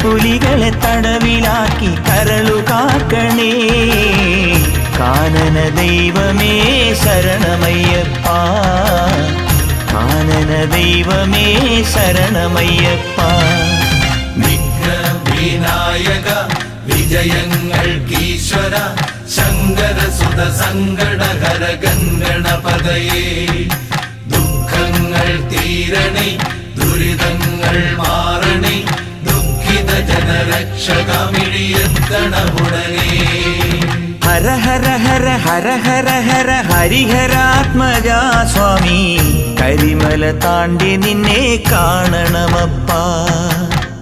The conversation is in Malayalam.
പുലികളെ തടവിലാക്കി കരളു കാക്കണേ. കാനന ദൈവമേ ശരണമയ്യപ്പ, കാനന ദൈവമേ ശരണമയ്യപ്പ. വിഘ്നവിനായക വിജയങ്ങൾക്കീശ്വര ശങ്കരസുത സങ്കടഹര ഗണപതയേ. ദുഃഖങ്ങൾ തീരണേ ദുരിതങ്ങൾ മാറണേ ദുഃഖിത ജനരക്ഷകമിഴിയെത്തണമുടനേ. ഹര ഹര ഹര ഹര ഹര ഹര ഹരിഹരാത്മജാ സ്വാമി, കരിമല താണ്ടി നിന്നെ കാണണമപ്പാ.